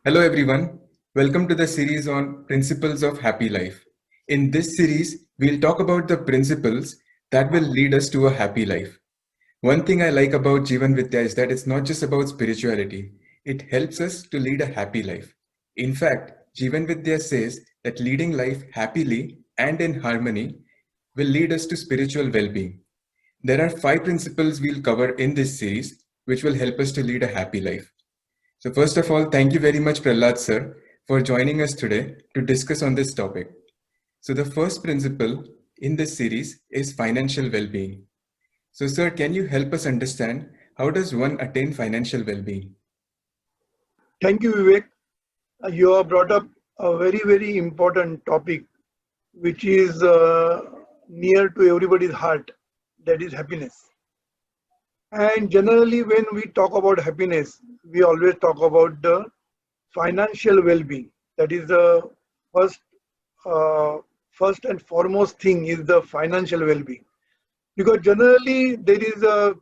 Hello everyone, welcome to the series on Principles of Happy Life. In this series, we'll talk about the principles that will lead us to a happy life. One thing I like about Jeevanvidya is that it's not just about spirituality, it helps us to lead a happy life. In fact, Jeevanvidya says that leading life happily and in harmony will lead us to spiritual well-being. There are 5 principles we'll cover in this series which will help us to lead a happy life. So first of all, thank you very much, Prahlad sir, for joining us today to discuss on this topic. So the first principle in this series is financial well-being. So sir, can you help us understand how does one attain financial well-being? Thank you, Vivek. You have brought up a very important topic, which is near to everybody's heart, that is happiness. And generally, when we talk about happiness, we always talk about the financial well-being. That is the first, first and foremost thing is the financial well-being. Because generally, there is a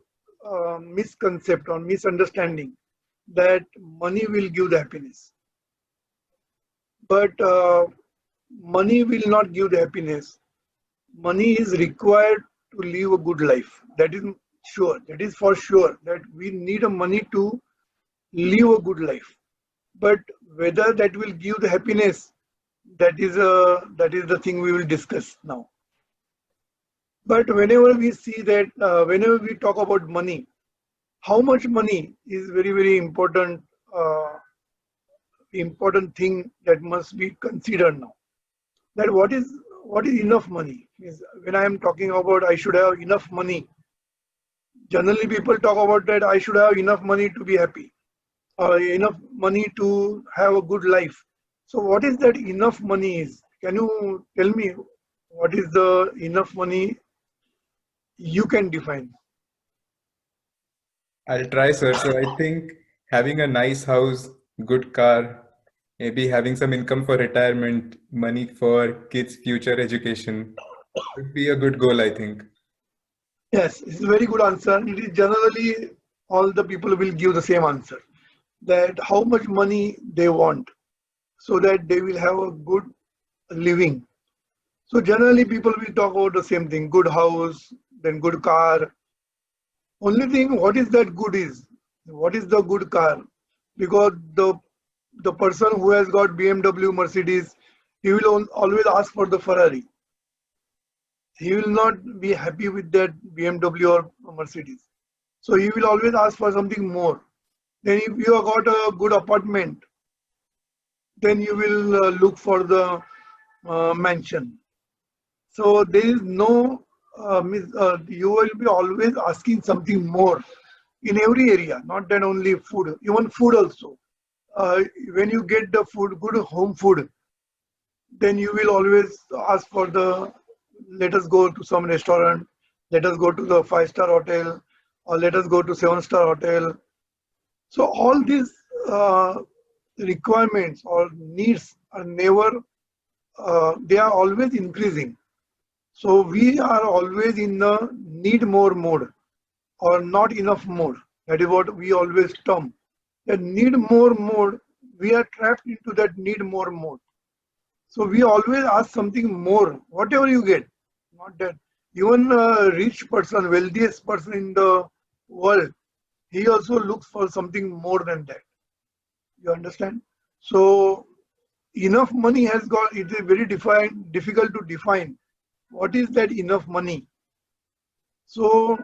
misconception or misunderstanding that money will give the happiness. But money will not give the happiness. Money is required to live a good life. That is sure. That is for sure that we need a money to live a good life. But whether that will give the happiness, that is the thing we will discuss now. But whenever we see that, whenever we talk about money, how much money is very important. Important thing that must be considered now. That what is enough money? When I am talking about I should have enough money, generally people talk about that I should have enough money to be happy, or enough money to have a good life. So what is that enough money is? Can you tell me what is the enough money you can define? I'll try, sir. So I think having a nice house, good car, maybe having some income for retirement, money for kids' future education would be a good goal, I think. Yes, it's a very good answer. It is generally all the people will give the same answer, that how much money they want so that they will have a good living. So generally people will talk about the same thing, good house, then good car. Only thing, what is that good is? What is the good car? Because the person who has got BMW, Mercedes, he will always ask for the Ferrari. He will not be happy with that BMW or Mercedes. So he will always ask for something more. Then if you have got a good apartment, then you will look for the mansion. So there is no, you will be always asking something more in every area, not that only food, even food also. When you get the food, good home food, then you will always ask for the, let us go to some restaurant, let us go to the 5-star hotel, or let us go to 7-star hotel. So all these requirements or needs are never, they are always increasing. So we are always in the need more mode or not enough mode. That is what we always term. That need more mode, we are trapped into that need more mode. So we always ask something more, whatever you get. Not that even a rich person, wealthiest person in the world, he also looks for something more than that. You understand? So enough money has got, it is very difficult to define what is that enough money. So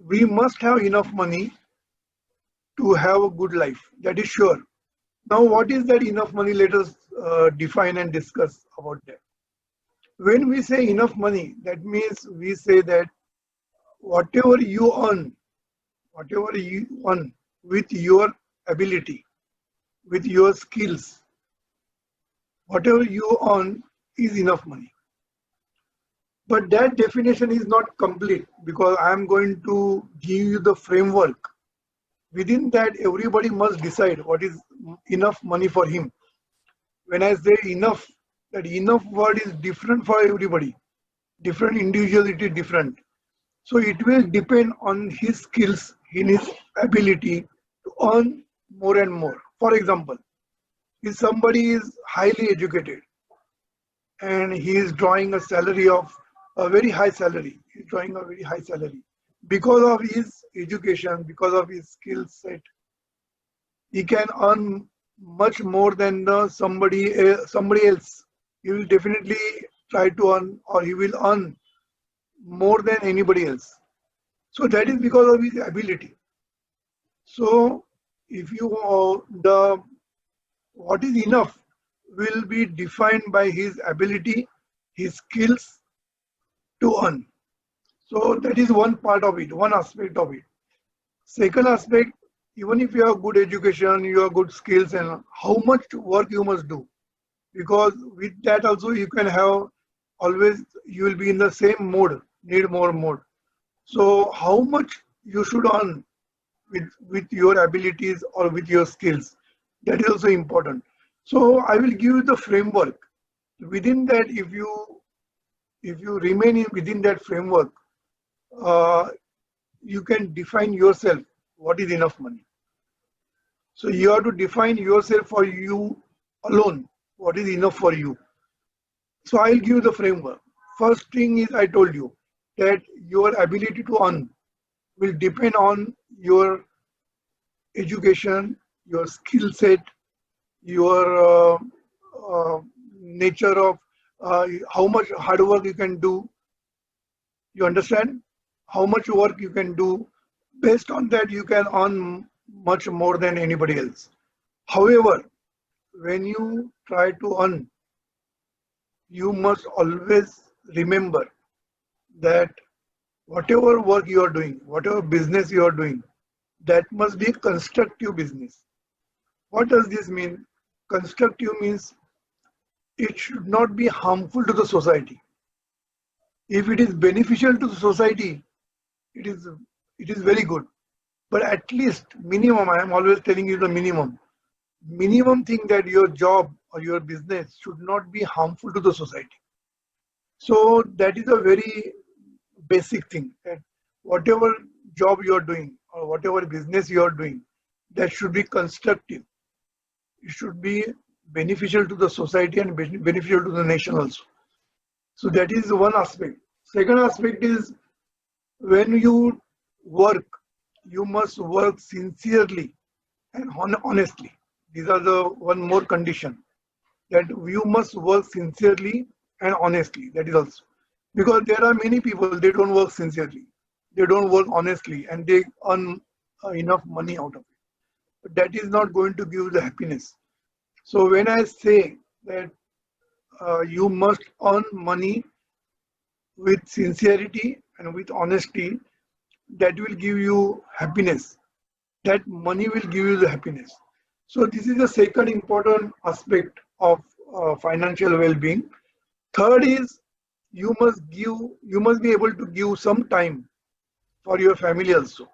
we must have enough money to have a good life. That is sure. Now, what is that enough money? Let us define and discuss about that. When we say enough money, that means we say that whatever you earn with your ability, with your skills, whatever you earn is enough money. But that definition is not complete because I am going to give you the framework. Within that, everybody must decide what is enough money for him. When I say enough, that enough word is different for everybody. Different individuality, different. So it will depend on his skills, in his ability to earn more and more. For example, if somebody is highly educated and he is drawing a salary of a very high salary, he's drawing a very high salary. Because of his education, because of his skill set, he can earn much more than somebody else. He will definitely try to earn, or he will earn more than anybody else. So that is because of his ability. So if you the what is enough will be defined by his ability, his skills to earn. So that is one part of it, one aspect of it. Second aspect, even if you have good education, you have good skills, and how much work you must do, because with that also you can have always, you will be in the same mode, need more mode. So how much you should earn with your abilities or with your skills, that is also important. So I will give you the framework. Within that, if you remain within that framework, uh, you can define yourself what is enough money. So you have to define yourself for you alone, what is enough for you. So I'll give you the framework. First thing is, I told you that your ability to earn will depend on your education, your skill set, your nature of how much hard work you can do. You understand? How much work you can do. Based on that, you can earn much more than anybody else. However, when you try to earn, you must always remember that whatever work you are doing, whatever business you are doing, that must be constructive business. What does this mean? Constructive means it should not be harmful to the society. If it is beneficial to the society, it is it is very good. But at least minimum, I am always telling you the minimum. Minimum thing that your job or your business should not be harmful to the society. So that is a very basic thing, that whatever job you are doing or whatever business you are doing, that should be constructive. It should be beneficial to the society and beneficial to the nation also. So that is one aspect. Second aspect is, when you work, you must work sincerely and honestly. These are the one more condition, that you must work sincerely and honestly. That is also because there are many people, they don't work sincerely, they don't work honestly, and they earn enough money out of it. But that is not going to give the happiness. So when I say that you must earn money with sincerity and with honesty, that will give you happiness. That money will give you the happiness. So this is the second important aspect of financial well-being. Third is, you must be able to give some time for your family also.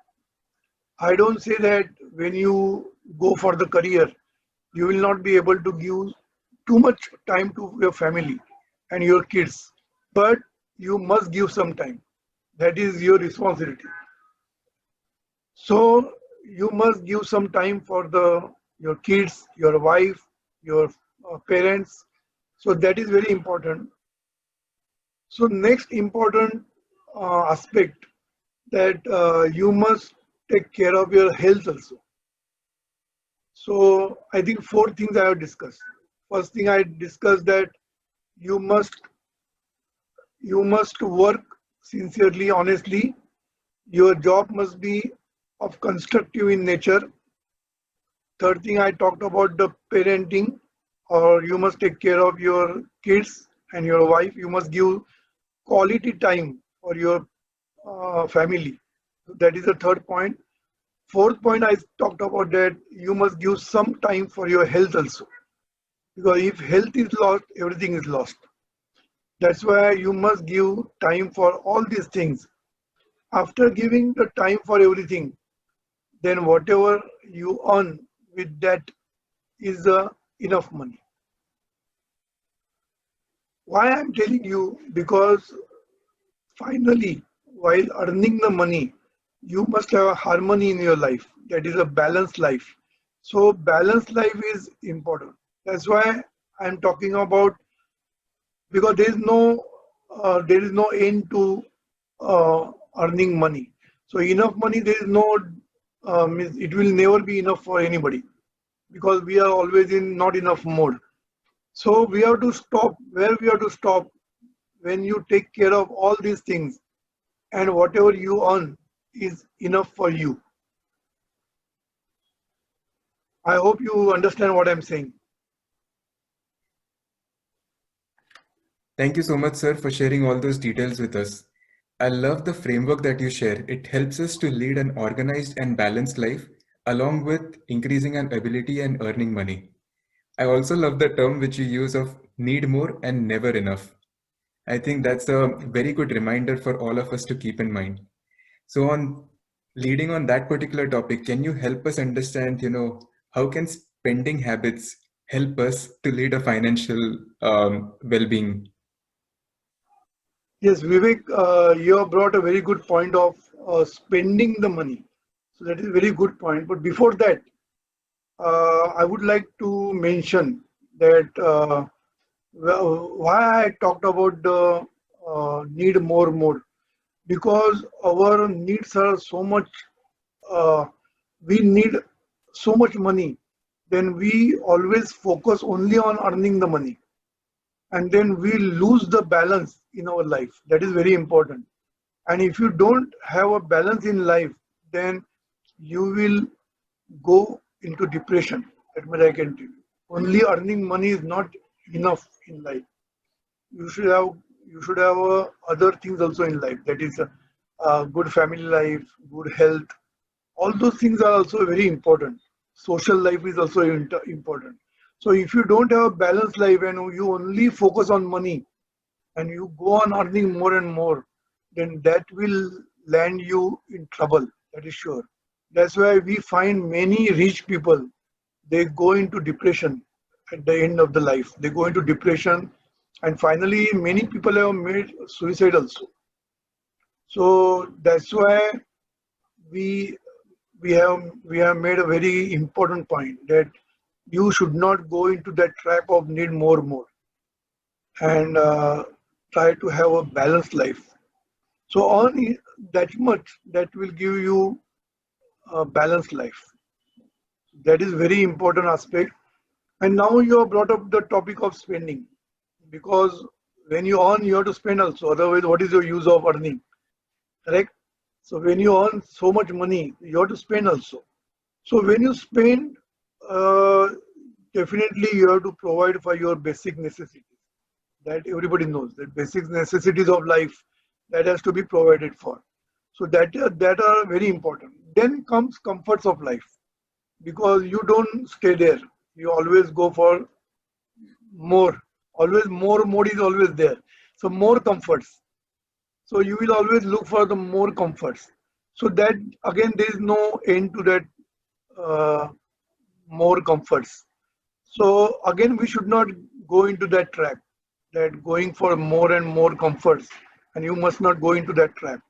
I don't say that when you go for the career, you will not be able to give too much time to your family and your kids, but you must give some time. That is your responsibility. So you must give some time for your kids, your wife, your parents. So that is very important. So next important aspect, that you must take care of your health also. So I think four things I have discussed. First thing I discussed, that you must you must work sincerely, honestly. Your job must be of constructive in nature. Third thing, I talked about the parenting, or you must take care of your kids and your wife. You must give quality time for your family. That is the third point. Fourth point, I talked about that you must give some time for your health also. Because if health is lost, everything is lost. That's why you must give time for all these things. After giving the time for everything, then whatever you earn with that is enough money. Why I'm telling you? Because finally, while earning the money, you must have a harmony in your life. That is a balanced life. So balanced life is important. That's why I'm talking about, because there is no end to earning money. So enough money, there is no it will never be enough for anybody, because we are always in not enough mode. So we have to stop where we have to stop. When you take care of all these things, and whatever you earn is enough for you. I hope you understand what I'm saying. Thank you so much, sir, for sharing all those details with us. I love the framework that you share. It helps us to lead an organized and balanced life, along with increasing our ability and earning money. I also love the term which you use of need more and never enough. I think that's a very good reminder for all of us to keep in mind. So, on leading on that particular topic, can you help us understand, how can spending habits help us to lead a financial well-being? Yes, Vivek, you have brought a very good point of spending the money. So that is a very good point. But before that, I would like to mention that why I talked about the need more mode, because our needs are so much. Uh, we need so much money. Then we always focus only on earning the money, and then we lose the balance in our life. That is very important. And if you don't have a balance in life, then you will go into depression. That much I can tell you. Only earning money is not enough in life. You should have other things also in life. That is a good family life, good health. All those things are also very important. Social life is also important. So if you don't have a balanced life and you only focus on money, and you go on earning more and more, then that will land you in trouble. That is sure. That's why we find many rich people, they go into depression at the end of the life. They go into depression, and finally, many people have made suicide also. So that's why we we have made a very important point that you should not go into that trap of need more and try to have a balanced life. So on that much, that will give you a balanced life. That is very important aspect. And now you have brought up the topic of spending, because when you earn, you have to spend also. Otherwise, what is your use of earning? Correct? So when you earn so much money, you have to spend also. So when you spend, uh, definitely you have to provide for your basic necessities. That everybody knows that basic necessities of life, that has to be provided for. So that are very important. Then comes comforts of life, because you don't stay there. You always go for more. Always more mode is always there. So more comforts. So you will always look for the more comforts. So that again, there is no end to that uh, more comforts. So again, we should not go into that trap, that going for more and more comforts, and you must not go into that trap.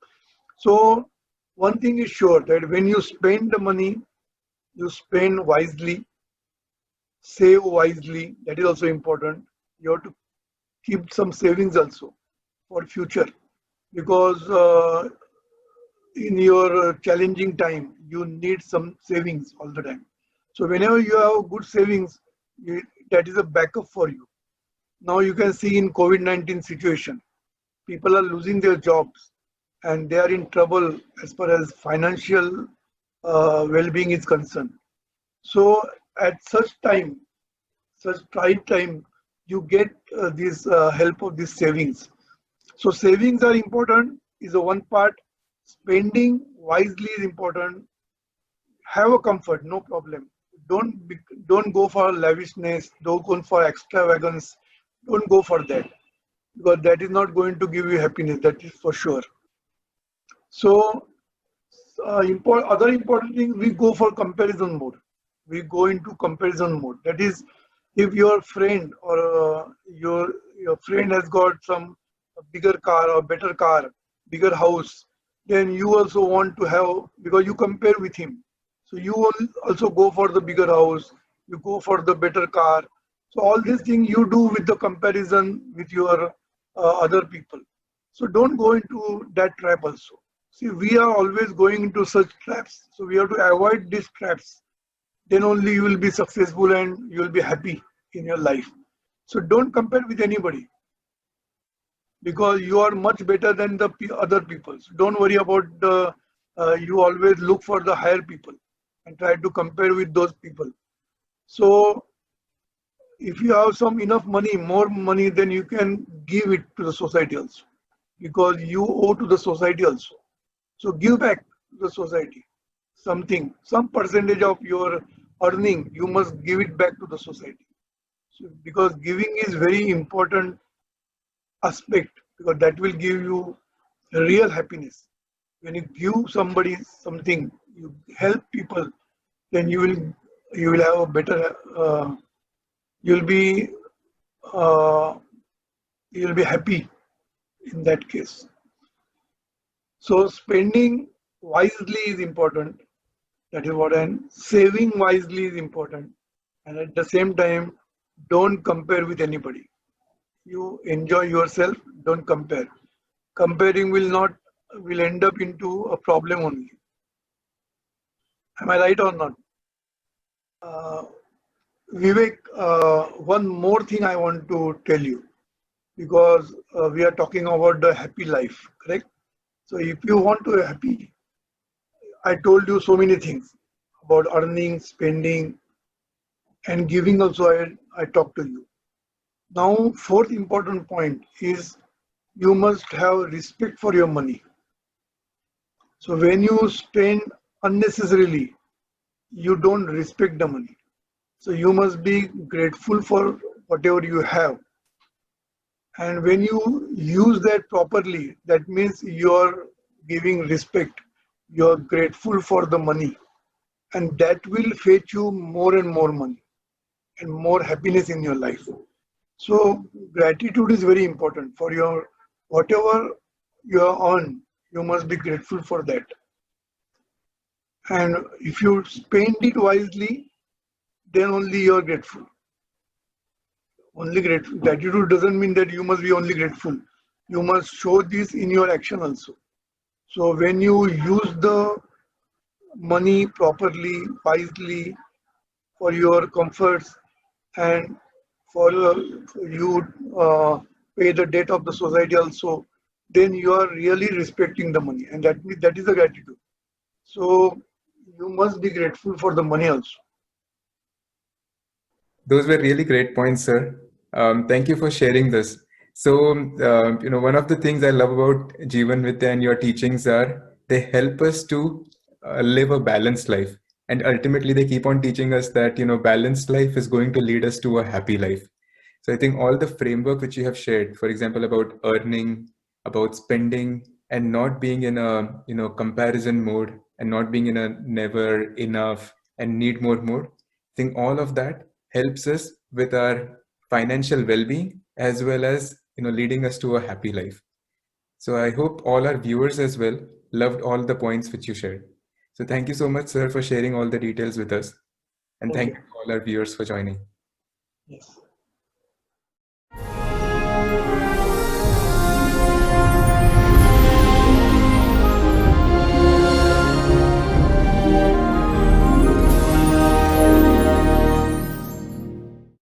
So one thing is sure, that when you spend the money, you spend wisely, save wisely. That is also important. You have to keep some savings also for future, because in your challenging time, you need some savings all the time. So whenever you have good savings, that is a backup for you. Now you can see in COVID-19 situation, people are losing their jobs, and they are in trouble as far as financial well-being is concerned. So at such tight time, you get this help of these savings. So savings are important, is the one part. Spending wisely is important. Have a comfort, no problem. Don't go for lavishness. Don't go for extravagance. Don't go for that, because that is not going to give you happiness. That is for sure. So other important thing, we go for comparison mode. We go into comparison mode. That is, if your friend or your friend has got some bigger car or better car, bigger house, then you also want to have, because you compare with him. So you will also go for the bigger house, you go for the better car. So all these things you do with the comparison with your other people. So don't go into that trap also. See, we are always going into such traps. So we have to avoid these traps. Then only you will be successful and you will be happy in your life. So don't compare with anybody because you are much better than the other people. So don't worry about the. You always look for the higher people and try to compare with those people. So if you have some enough money, more money, then you can give it to the society also because you owe to the society also. So give back to the society something, some percentage of your earning, you must give it back to the society. So because giving is very important aspect because that will give you real happiness. When you give somebody something, you help people, then you will have a better. You'll be uh, you'll be happy in that case. So spending wisely is important. That is what and saving wisely is important. And at the same time, don't compare with anybody. You enjoy yourself, don't compare. Comparing will end up into a problem only. Am I right or not? Uh, Vivek, one more thing I want to tell you because we are talking about the happy life, correct? So if you want to be happy, I told you so many things about earning, spending, and giving also I talked to you. Now, fourth important point is you must have respect for your money. So when you spend unnecessarily, you don't respect the money. So you must be grateful for whatever you have. And when you use that properly, that means you're giving respect. You're grateful for the money. And that will fetch you more and more money and more happiness in your life. So gratitude is very important for your whatever you earn, you must be grateful for that. And if you spend it wisely, then only you are grateful. Only grateful. Gratitude doesn't mean that you must be only grateful. You must show this in your action also. So when you use the money properly, wisely for your comforts and for you pay the debt of the society also, then you are really respecting the money, and that is the gratitude. So you must be grateful for the money also. Those were really great points, sir. Thank you for sharing this. So, one of the things I love about Jeevanvidya and your teachings are they help us to live a balanced life. And ultimately, they keep on teaching us that, balanced life is going to lead us to a happy life. So I think all the framework which you have shared, for example, about earning, about spending, and not being in a comparison mode, and not being in a never enough and need more mode. I think all of that helps us with our financial well-being as well as leading us to a happy life. So I hope all our viewers as well loved all the points which you shared. So thank you so much, sir, for sharing all the details with us, and Thank thank you. you to all our viewers for joining. Yes.